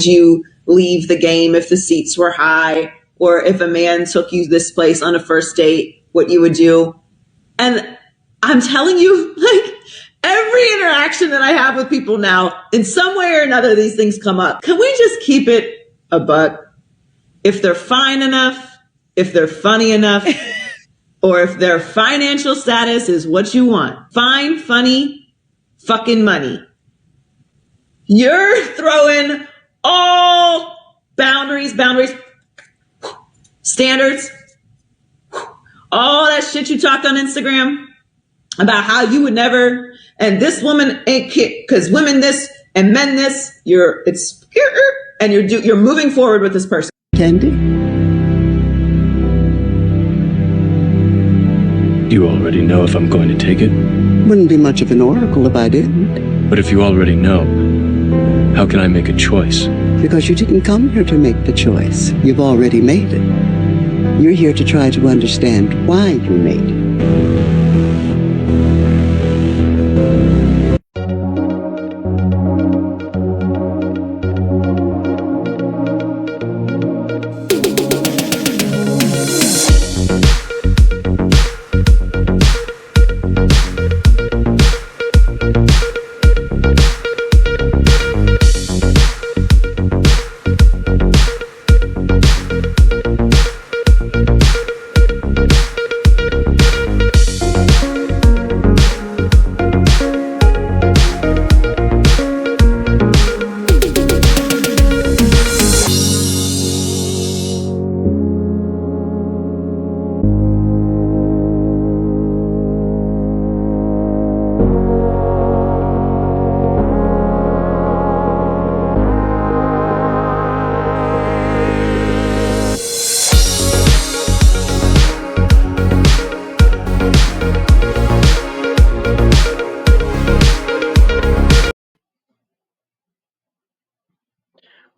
you leave the game if the seats were high, or if a man took you this place on a first date, what you would do. And I'm telling you, like, every interaction that I have with people now, in some way or another, these things come up. Can we just keep it a buck? If they're fine enough, if they're funny enough, or if their financial status is what you want, fine, funny, fucking money, you're throwing all boundaries, standards, all that shit you talked on Instagram about how you would never, and this woman ain't because women this and men this, you're moving forward with this person. Candy? You already know if I'm going to take it? Wouldn't be much of an oracle if I didn't. But if you already know, how can I make a choice? Because you didn't come here to make the choice. You've already made it. You're here to try to understand why you made it.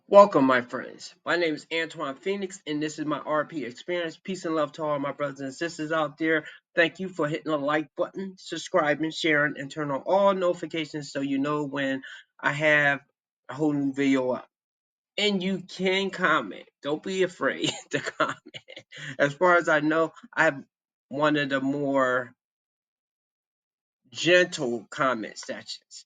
Welcome, my friends. My name is Antoine Phoenix, and this is my RP experience. Peace and love to all my brothers and sisters out there. Thank you for hitting the like button, subscribing, sharing, and turn on all notifications so you know when I have a whole new video up. And you can comment. Don't be afraid to comment. As far as I know, I have one of the more gentle comment sections.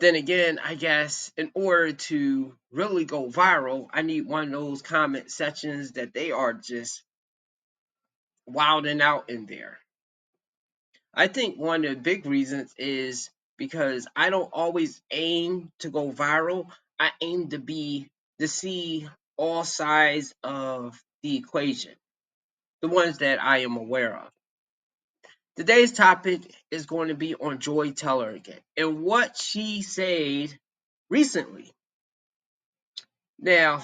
Then again, I guess in order to really go viral, I need one of those comment sections that they are just wilding out in there. I think one of the big reasons is because I don't always aim to go viral. I aim to see all sides of the equation, the ones that I am aware of. Today's topic is going to be on Joy Teller again and what she said recently. Now,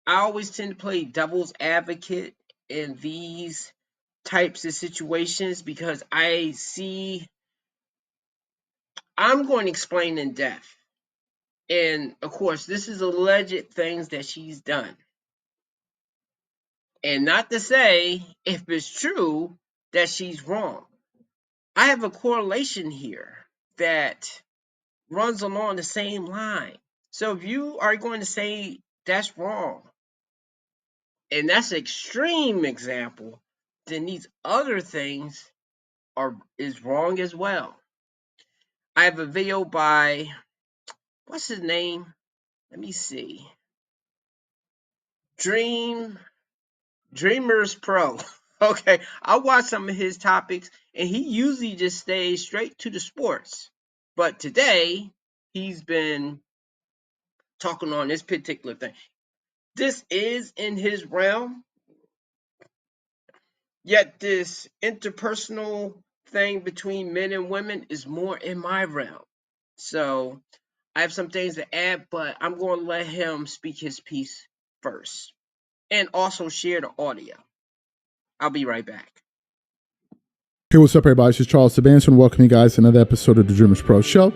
I always tend to play devil's advocate in these types of situations because I'm going to explain in depth. And of course, this is alleged things that she's done. And not to say if it's true that she's wrong. I have a correlation here that runs along the same line. So if you are going to say that's wrong, and that's an extreme example, then these other things is wrong as well. I have a video by, what's his name? Let me see. Dreamers Pro. Okay, I watch some of his topics, and he usually just stays straight to the sports. But today, he's been talking on this particular thing. This is in his realm, yet this interpersonal thing between men and women is more in my realm. So I have some things to add, but I'm going to let him speak his piece first and also share the audio. I'll be right back. Hey, what's up, everybody? This is Charles Sebastian. Welcome you guys to another episode of the Dreamers Pro Show.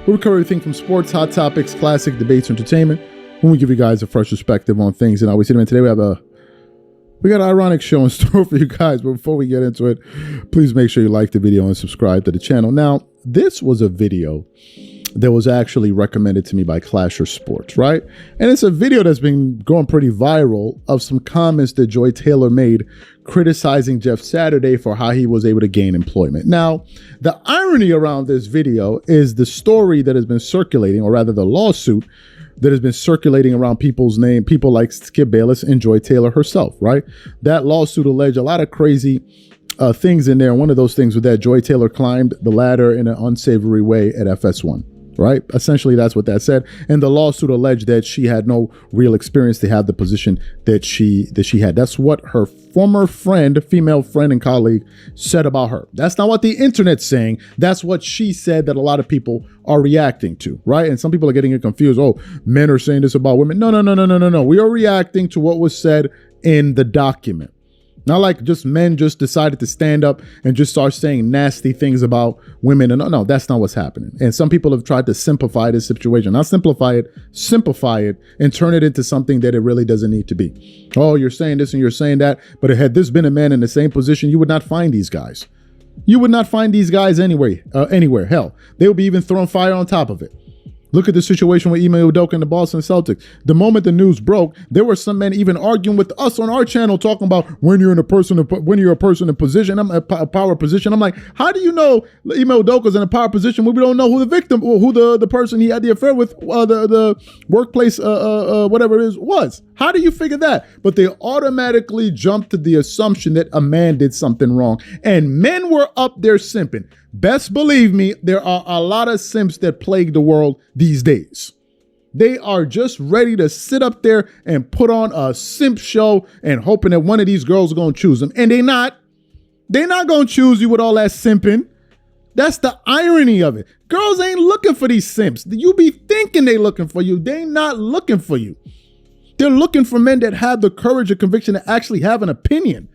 We cover everything from sports, hot topics, classic debates, entertainment. When we give you guys a fresh perspective on things. And always today we got an ironic show in store for you guys. But before we get into it, please make sure you like the video and subscribe to the channel. Now, this was a video that was actually recommended to me by Clasher Sports, right? And it's a video that's been going pretty viral of some comments that Joy Taylor made criticizing Jeff Saturday for how he was able to gain employment. Now, the irony around this video is the story that has been circulating, or rather the lawsuit that has been circulating around people's name, people like Skip Bayless and Joy Taylor herself, right? That lawsuit alleged a lot of crazy things in there. And one of those things was that Joy Taylor climbed the ladder in an unsavory way at FS1. Right? Essentially, that's what that said. And the lawsuit alleged that she had no real experience to have the position that she had. That's what her former friend, female friend and colleague, said about her. That's not what the internet's saying. That's what she said that a lot of people are reacting to, right? And some people are getting it confused. Oh, men are saying this about women. No. We are reacting to what was said in the document. Not like just men just decided to stand up and just start saying nasty things about women. And no, that's not what's happening. And some people have tried to simplify this situation. Not simplify it and turn it into something that it really doesn't need to be. Oh, you're saying this and you're saying that. But had this been a man in the same position, you would not find these guys. You would not find these guys anywhere. Hell, they would be even throwing fire on top of it. Look at the situation with Ime Udoka and the Boston Celtics. The moment the news broke, there were some men even arguing with us on our channel talking about when you're a person in position, a power position. I'm like, how do you know Ime Udoka's in a power position when we don't know who the victim or who the person he had the affair with, the workplace, whatever it is, was? How do you figure that? But they automatically jumped to the assumption that a man did something wrong, and men were up there simping. Best believe me, there are a lot of simps that plague the world these days. They are just ready to sit up there and put on a simp show and hoping that one of these girls are going to choose them. And they're not. They're not going to choose you with all that simping. That's the irony of it. Girls ain't looking for these simps. You be thinking they looking for you. They not looking for you. They're looking for men that have the courage and conviction to actually have an opinion.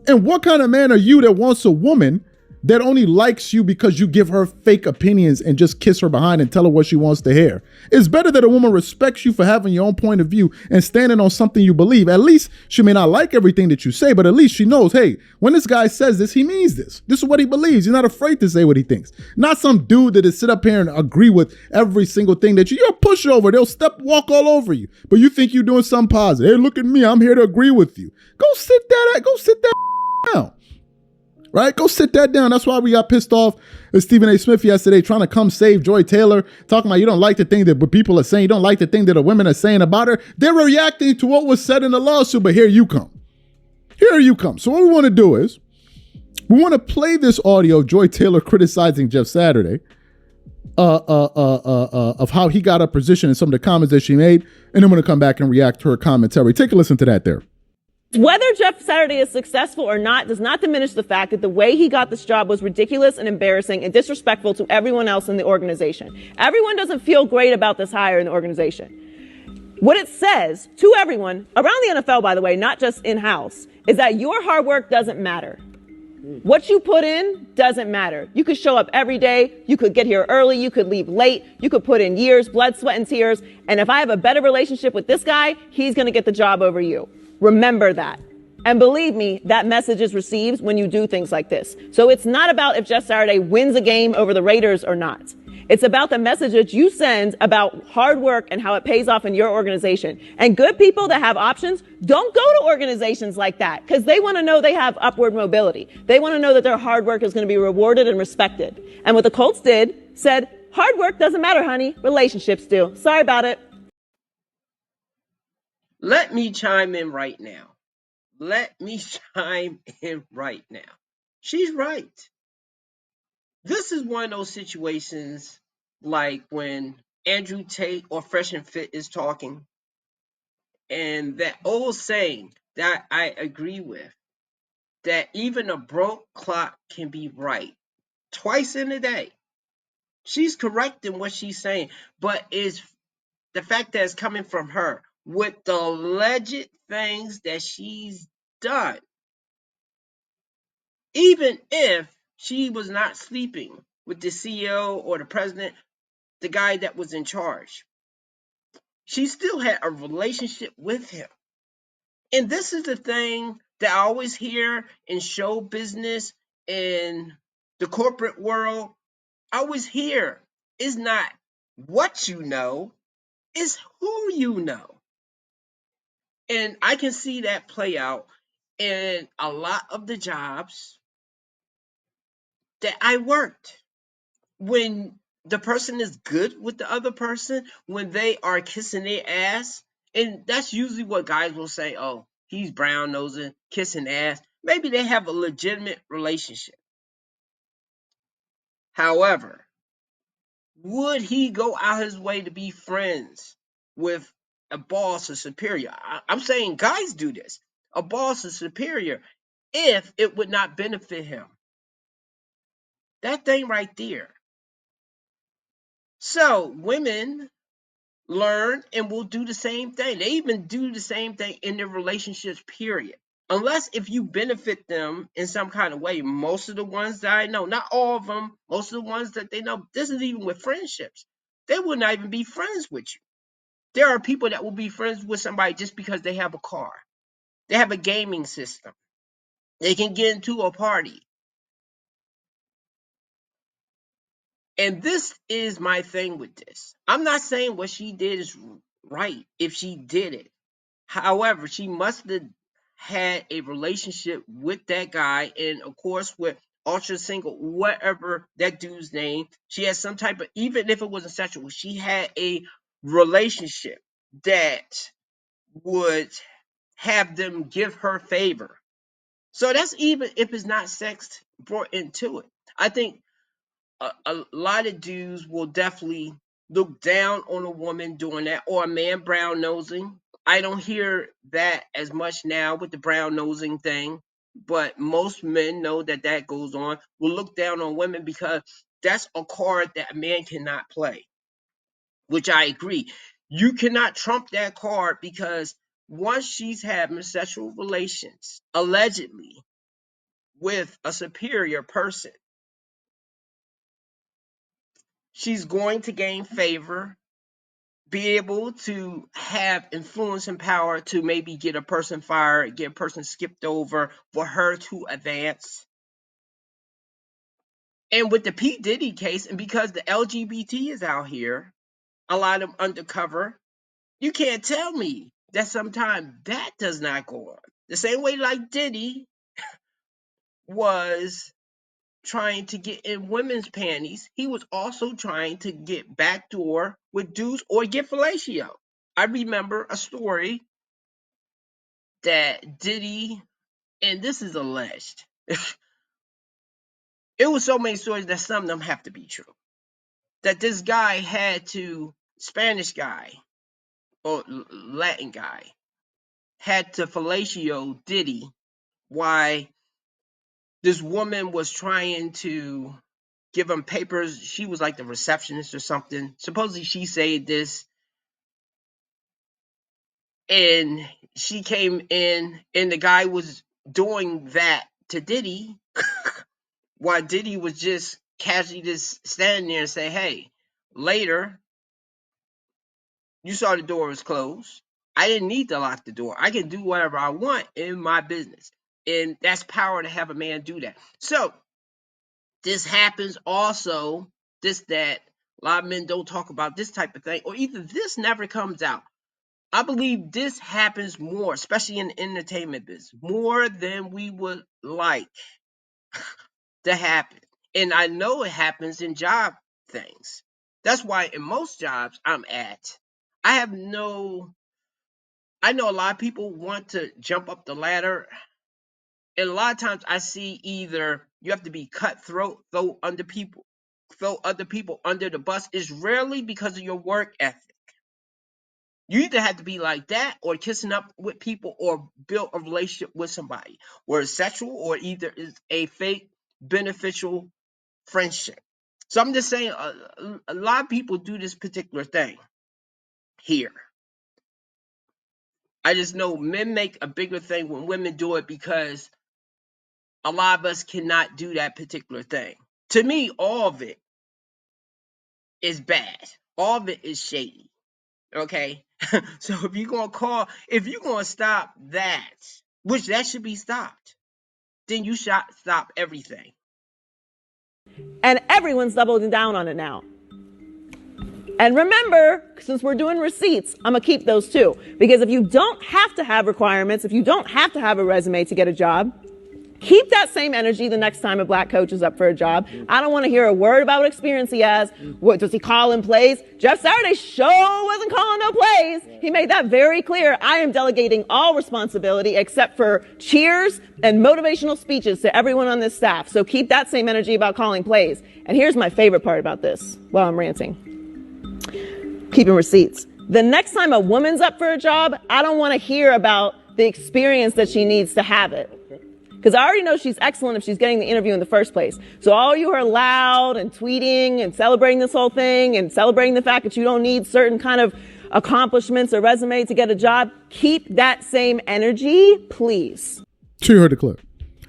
And what kind of man are you that wants a woman that only likes you because you give her fake opinions and just kiss her behind and tell her what she wants to hear? It's better that a woman respects you for having your own point of view and standing on something you believe. At least she may not like everything that you say, but at least she knows, hey, when this guy says this, he means this. This is what he believes. He's not afraid to say what he thinks. Not some dude that is sit up here and agree with every single thing that you're a pushover. They'll walk all over you, but you think you're doing something positive. Hey, look at me. I'm here to agree with you. Go sit that down. Right? Go sit that down. That's why we got pissed off at Stephen A. Smith yesterday trying to come save Joy Taylor, talking about you don't like the thing that people are saying, you don't like the thing that the women are saying about her. They're reacting to what was said in the lawsuit, but here you come. So what we want to do is we want to play this audio of Joy Taylor criticizing Jeff Saturday of how he got a position and some of the comments that she made, and then we're going to come back and react to her commentary. Take a listen to that there. Whether Jeff Saturday is successful or not does not diminish the fact that the way he got this job was ridiculous and embarrassing and disrespectful to everyone else in the organization. Everyone doesn't feel great about this hire in the organization. What it says to everyone around the NFL, by the way, not just in-house, is that your hard work doesn't matter. What you put in doesn't matter. You could show up every day. You could get here early. You could leave late. You could put in years, blood, sweat, and tears. And if I have a better relationship with this guy, he's going to get the job over you. Remember that. And believe me, that message is received when you do things like this. So it's not about if Jeff Saturday wins a game over the Raiders or not. It's about the message that you send about hard work and how it pays off in your organization. And good people that have options don't go to organizations like that because they want to know they have upward mobility. They want to know that their hard work is going to be rewarded and respected. And what the Colts did, said, hard work doesn't matter, honey. Relationships do. Sorry about it. Let me chime in right now. She's right. This is one of those situations like when Andrew Tate or Fresh and Fit is talking, and that old saying that I agree with, that even a broke clock can be right twice in a day. She's correct in what she's saying, but it's the fact that it's coming from her with the alleged things that she's done. Even if she was not sleeping with the CEO or the president, the guy that was in charge, she still had a relationship with him. And this is the thing that I always hear in show business, in the corporate world. I always hear, it's not What you know is who you know. And I can see that play out in a lot of the jobs that I worked. When the person is good with the other person, when they are kissing their ass, and that's usually what guys will say, oh, he's brown nosing, kissing ass. Maybe they have a legitimate relationship. However, would he go out his way to be friends with a boss or superior? I'm saying guys do this. A boss or superior, if it would not benefit him. That thing right there. So women learn and will do the same thing. They even do the same thing in their relationships, period. Unless if you benefit them in some kind of way. Most of the ones that I know, not all of them, most of the ones that they know, this is even with friendships. They will not even be friends with you. There are people that will be friends with somebody just because they have a car. They have a gaming system. They can get into a party. And this is my thing with this. I'm not saying what she did is right if she did it. However, she must have had a relationship with that guy, and of course with Ultra Single, whatever that dude's name, she had some type of, even if it wasn't sexual, she had a relationship that would have them give her favor. So that's even if it's not sex brought into it. I think a lot of dudes will definitely look down on a woman doing that, or a man brown nosing. I don't hear that as much now with the brown nosing thing, but most men know that that goes on. Will look down on women because that's a card that a man cannot play, which I agree. You cannot trump that card because once she's having sexual relations, allegedly, with a superior person, she's going to gain favor, be able to have influence and power to maybe get a person fired, get a person skipped over for her to advance. And with the P. Diddy case, and because the LGBT is out here, a lot of them undercover, you can't tell me that sometimes that does not go on. The same way like Diddy was trying to get in women's panties, he was also trying to get backdoor with dudes or get fellatio. I remember a story that Diddy, and this is alleged. It was so many stories that some of them have to be true. That this guy had to, Spanish guy or Latin guy, had to fellatio Diddy while this woman was trying to give him papers. She was like the receptionist or something. Supposedly she said this, and she came in, and the guy was doing that to Diddy while Diddy was just casually just standing there and say, hey, later, you saw the door was closed. I didn't need to lock the door. I can do whatever I want in my business. And that's power to have a man do that. So this happens also, that a lot of men don't talk about this type of thing, or either this never comes out. I believe this happens more, especially in the entertainment business, more than we would like to happen. And I know it happens in job things. That's why in most jobs I'm at, I know a lot of people want to jump up the ladder. And a lot of times I see either you have to be cutthroat, throw other people under the bus. It's rarely because of your work ethic. You either have to be like that, or kissing up with people, or build a relationship with somebody, or it's sexual, or either is a fake beneficial friendship. So I'm just saying, a lot of people do this particular thing here. I just know men make a bigger thing when women do it because a lot of us cannot do that particular thing. To me, all of it is bad. All of it is shady. Okay? So if you're going to stop that, which that should be stopped, then you should stop everything. And everyone's doubling down on it now. And remember, since we're doing receipts, I'm going to keep those too. Because if you don't have to have requirements, if you don't have to have a resume to get a job, keep that same energy the next time a black coach is up for a job. I don't want to hear a word about what experience he has. What does he call in plays? Jeff Saturday sure wasn't calling no plays. He made that very clear. I am delegating all responsibility except for cheers and motivational speeches to everyone on this staff. So keep that same energy about calling plays. And here's my favorite part about this while I'm ranting. Keeping receipts. The next time a woman's up for a job, I don't want to hear about the experience that she needs to have it. Because I already know she's excellent if she's getting the interview in the first place. So all you are loud and tweeting and celebrating this whole thing and celebrating the fact that you don't need certain kind of accomplishments or resume to get a job, keep that same energy, please. So you heard the clip.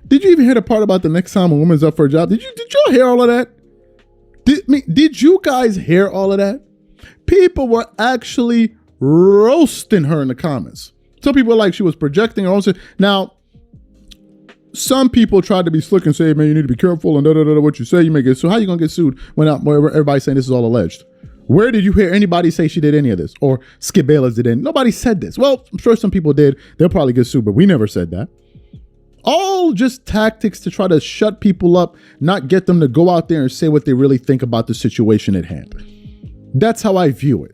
Did you even hear the part about the next time a woman's up for a job? Did y'all hear all of that? Did you guys hear all of that? People were actually roasting her in the comments. Some people were like she was projecting her own. Now, some people tried to be slick and say, man, you need to be careful and what you say, you may get sued. How you going to get sued when everybody's saying this is all alleged? Where did you hear anybody say she did any of this? Or Skip Bayless did any? Nobody said this. Well, I'm sure some people did. They'll probably get sued, but we never said that. All just tactics to try to shut people up, not get them to go out there and say what they really think about the situation at hand. That's how I view it.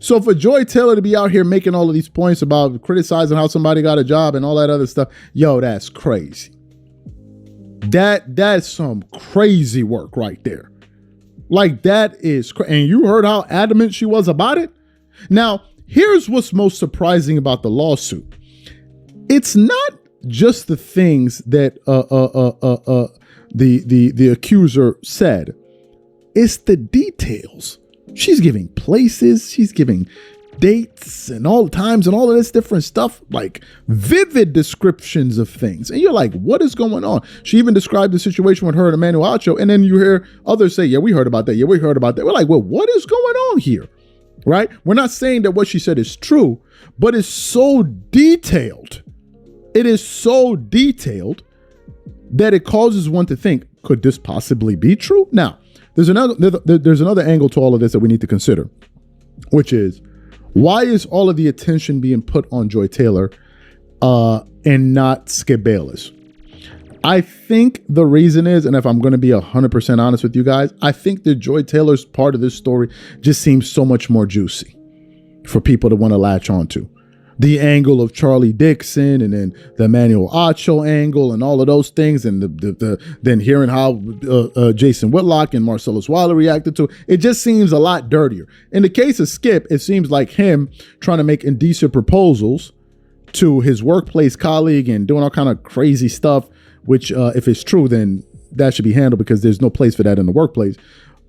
So for Joy Taylor to be out here making all of these points about criticizing how somebody got a job and all that other stuff, yo, that's crazy. That's some crazy work right there. Like that is and you heard how adamant she was about it? Now, here's what's most surprising about the lawsuit. It's not just the things that the accuser said. It's the details. She's giving places, she's giving dates and all the times and all of this different stuff, like vivid descriptions of things. And you're like, what is going on? She even described the situation with her and Emmanuel Acho. And then you hear others say, yeah, we heard about that. Yeah, we heard about that. We're like, well, what is going on here? Right? We're not saying that what she said is true, but it's so detailed. It is so detailed that it causes one to think, could this possibly be true? Now, there's another angle to all of this that we need to consider, which is, why is all of the attention being put on Joy Taylor and not Skip Bayless? I think the reason is, and if I'm going to be 100% honest with you guys, I think that Joy Taylor's part of this story just seems so much more juicy for people to want to latch onto. The angle of Charlie Dixon and then the Emmanuel Acho angle and all of those things, and then hearing how Jason Whitlock and Marcellus Wilder reacted to it, it just seems a lot dirtier. In the case of Skip, it seems like him trying to make indecent proposals to his workplace colleague and doing all kind of crazy stuff, which if it's true, then that should be handled because there's no place for that in the workplace.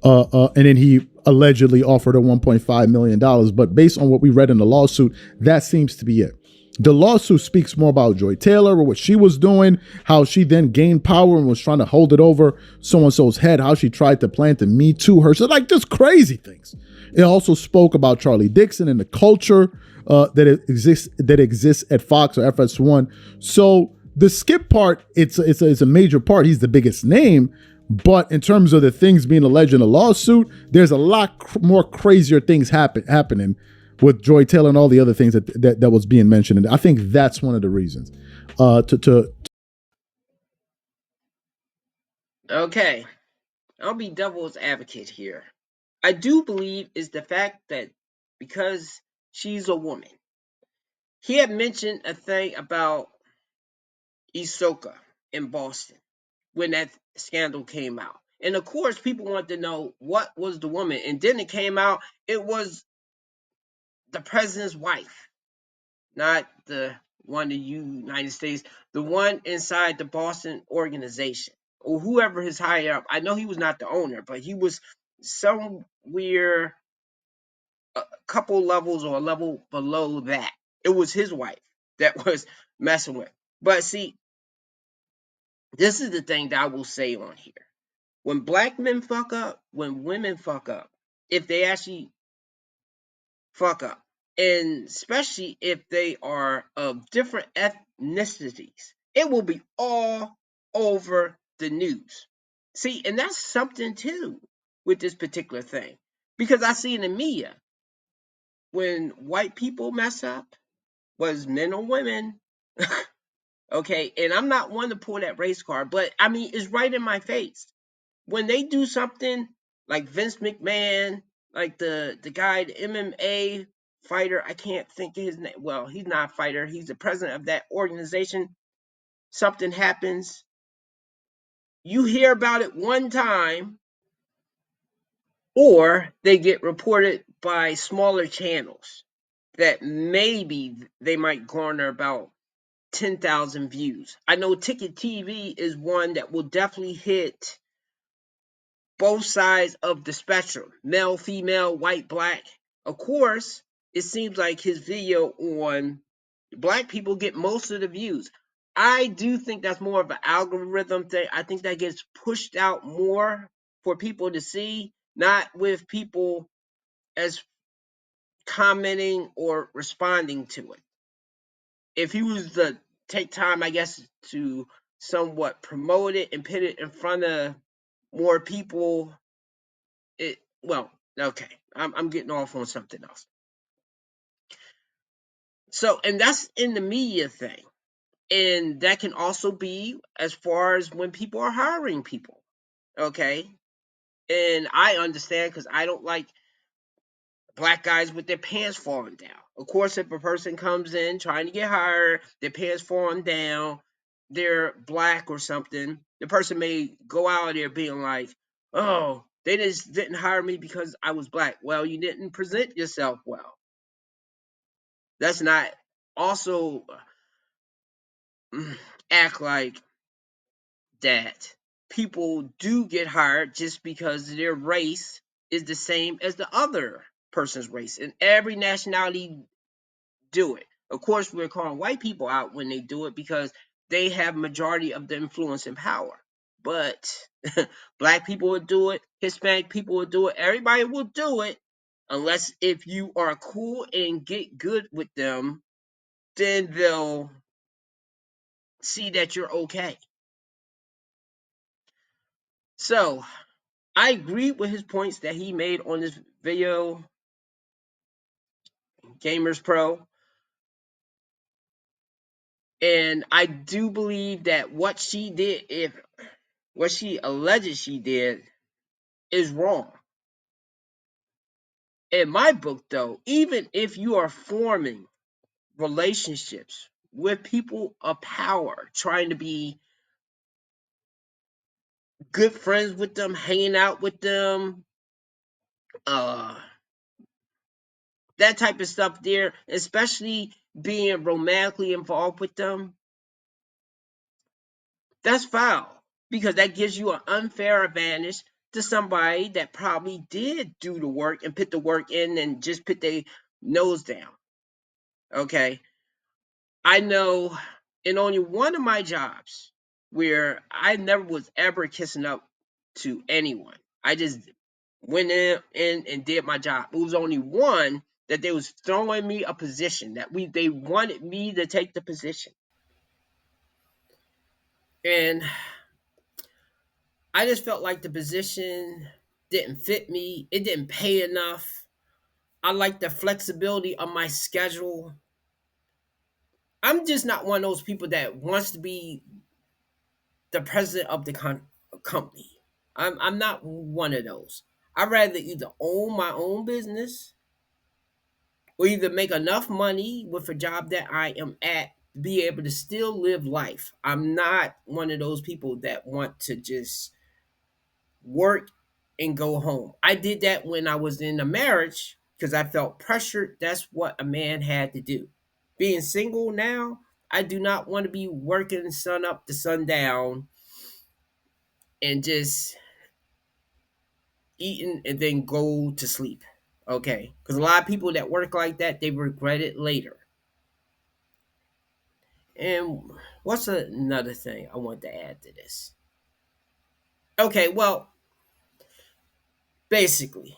And then he allegedly offered her $1.5 million. But based on what we read in the lawsuit, that seems to be it. The lawsuit speaks more about Joy Taylor or what she was doing, how she then gained power and was trying to hold it over so-and-so's head, how she tried to plant the Me Too her. So like just crazy things. It also spoke about Charlie Dixon and the culture that exists at Fox or FS1. So the Skip part, it's a major part. He's the biggest name. But in terms of the things being alleged in a lawsuit, there's a lot more crazier things happening with Joy Taylor and all the other things that was being mentioned. And I think that's one of the reasons. Okay, I'll be devil's advocate here. I do believe is the fact that because she's a woman. He had mentioned a thing about Isoka in Boston when that scandal came out. And of course, people wanted to know what was the woman. And then it came out, it was the president's wife, not the one in the United States, the one inside the Boston organization or whoever is higher up. I know he was not the owner, but he was somewhere a couple levels or a level below that. It was his wife that was messing with. But see, this is the thing that I will say on here. When black men fuck up, when women fuck up, if they actually fuck up, and especially if they are of different ethnicities, it will be all over the news. See, and that's something too with this particular thing. Because I see it in media. When white people mess up, was men or women, okay, and I'm not one to pull that race card, but I mean, it's right in my face. When they do something like Vince McMahon, like the guy, the MMA fighter, I can't think of his name. Well, he's not a fighter, he's the president of that organization. Something happens, you hear about it one time, or they get reported by smaller channels that maybe they might garner about 10,000 views. I know Ticket TV is one that will definitely hit both sides of the spectrum, male, female, white, black. Of course, it seems like his video on black people get most of the views. I do think that's more of an algorithm thing. I think that gets pushed out more for people to see, not with people as commenting or responding to it. If he was to take time, I guess, to somewhat promote it and put it in front of more people, okay, I'm getting off on something else. So, and that's in the media thing. And that can also be as far as when people are hiring people. Okay. And I understand, because I don't like black guys with their pants falling down. Of course, if a person comes in trying to get hired, their pants falling down, they're black or something, the person may go out there being like, oh, they just didn't hire me because I was black. Well, you didn't present yourself well. Let's not also act like that people do get hired just because their race is the same as the other person's race, and every nationality do it. Of course, we're calling white people out when they do it because they have majority of the influence and power. But black people will do it, Hispanic people will do it, everybody will do it, unless if you are cool and get good with them, then they'll see that you're okay. So I agree with his points that he made on this video, Gamers Pro. And I do believe that what she did, what she alleged she did, is wrong. In my book, though, even if you are forming relationships with people of power, trying to be good friends with them, hanging out with them, that type of stuff there, especially being romantically involved with them, that's foul, because that gives you an unfair advantage to somebody that probably did do the work and put the work in and just put their nose down. Okay. I know in only one of my jobs where I never was ever kissing up to anyone, I just went in and did my job. It was only one that they was throwing me a position that they wanted me to take the position. And I just felt like the position didn't fit me. It didn't pay enough. I like the flexibility of my schedule. I'm just not one of those people that wants to be the president of the company. I'm not one of those. I'd rather either own my own business or either make enough money with a job that I am at to be able to still live life. I'm not one of those people that want to just work and go home. I did that when I was in a marriage because I felt pressured. That's what a man had to do. Being single now, I do not want to be working sun up to sundown and just eating and then go to sleep. Okay? Because a lot of people that work like that, they regret it later. And what's another thing I want to add to this? Okay, well, basically,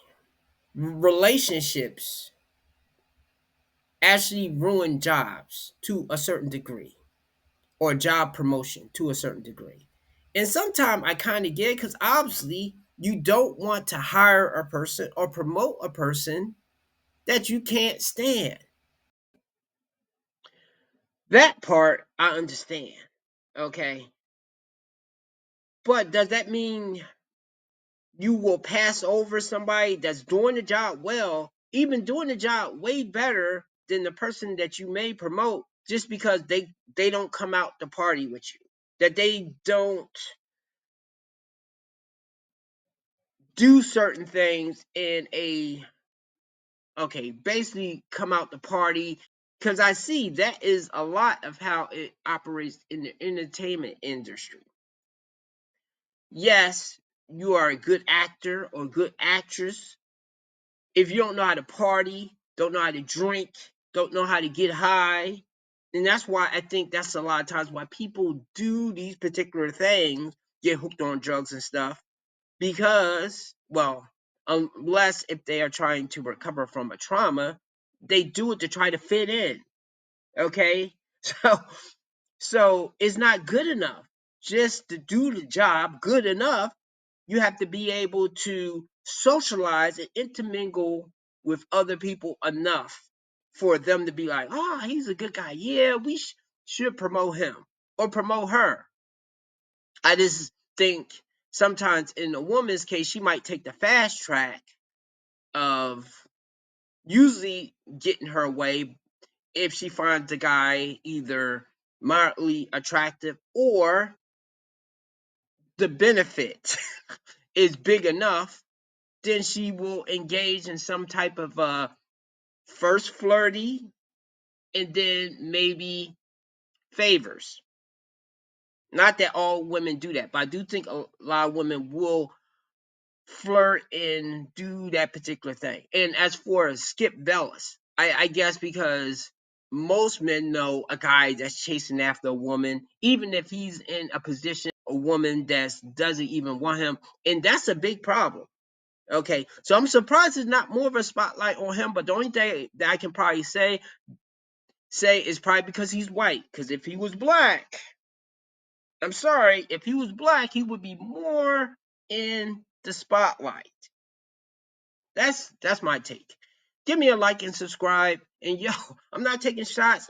relationships actually ruin jobs to a certain degree, or job promotion to a certain degree. And sometimes I kind of get it, because obviously You don't want to hire a person or promote a person that you can't stand. That part I understand, okay? But does that mean you will pass over somebody that's doing the job well, even doing the job way better than the person that you may promote, just because they don't come out to party with you, that they don't do certain things in a, okay, basically come out to party? Because I see that is a lot of how it operates in the entertainment industry. Yes, you are a good actor or good actress. If you don't know how to party, don't know how to drink, don't know how to get high, and that's why I think that's a lot of times why people do these particular things, get hooked on drugs and stuff, because, well, unless if they are trying to recover from a trauma, they do it to try to fit in. Okay? So it's not good enough just to do the job good enough. You have to be able to socialize and intermingle with other people enough for them to be like, oh, he's a good guy. Yeah, we should promote him or promote her. I just think sometimes in a woman's case, she might take the fast track of usually getting her way if she finds the guy either mildly attractive or the benefit is big enough, then she will engage in some type of first flirty and then maybe favors. Not that all women do that, but I do think a lot of women will flirt and do that particular thing. And as for Skip Bayless, I guess because most men know a guy that's chasing after a woman, even if he's in a position, a woman that doesn't even want him, and that's a big problem. Okay, so I'm surprised there's not more of a spotlight on him, but the only thing that I can probably say is probably because he's white. Because if he was black, I'm sorry, if he was black, he would be more in the spotlight. That's my take. Give me a like and subscribe. And yo, I'm not taking shots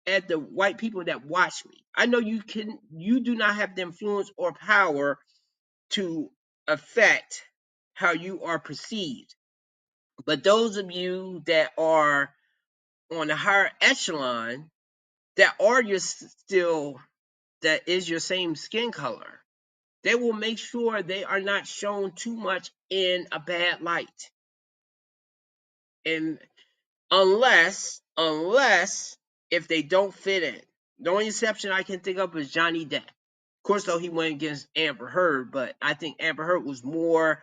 at the white people that watch me. I know you do not have the influence or power to affect how you are perceived. But those of you that are on a higher echelon, that is your same skin color, they will make sure they are not shown too much in a bad light. And unless if they don't fit in. The only exception I can think of is Johnny Depp. Of course, though, he went against Amber Heard, but I think Amber Heard was more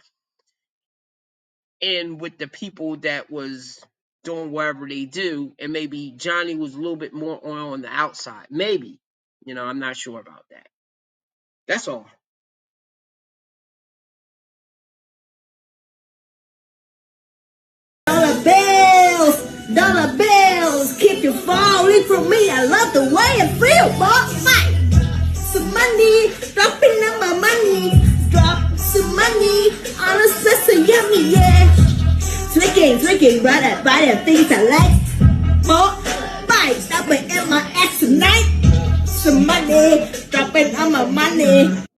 in with the people that was doing whatever they do, and maybe Johnny was a little bit more on the outside. Maybe. I'm not sure about that. That's all. Dollar bills, keep you falling from me. I love the way I feel, boss. Some money, dropping on my money. Drop some money on a sister, yummy, yeah. Drinking, buy the things I like. More, buy, stopping in my ass tonight. Some money, dropping on my money.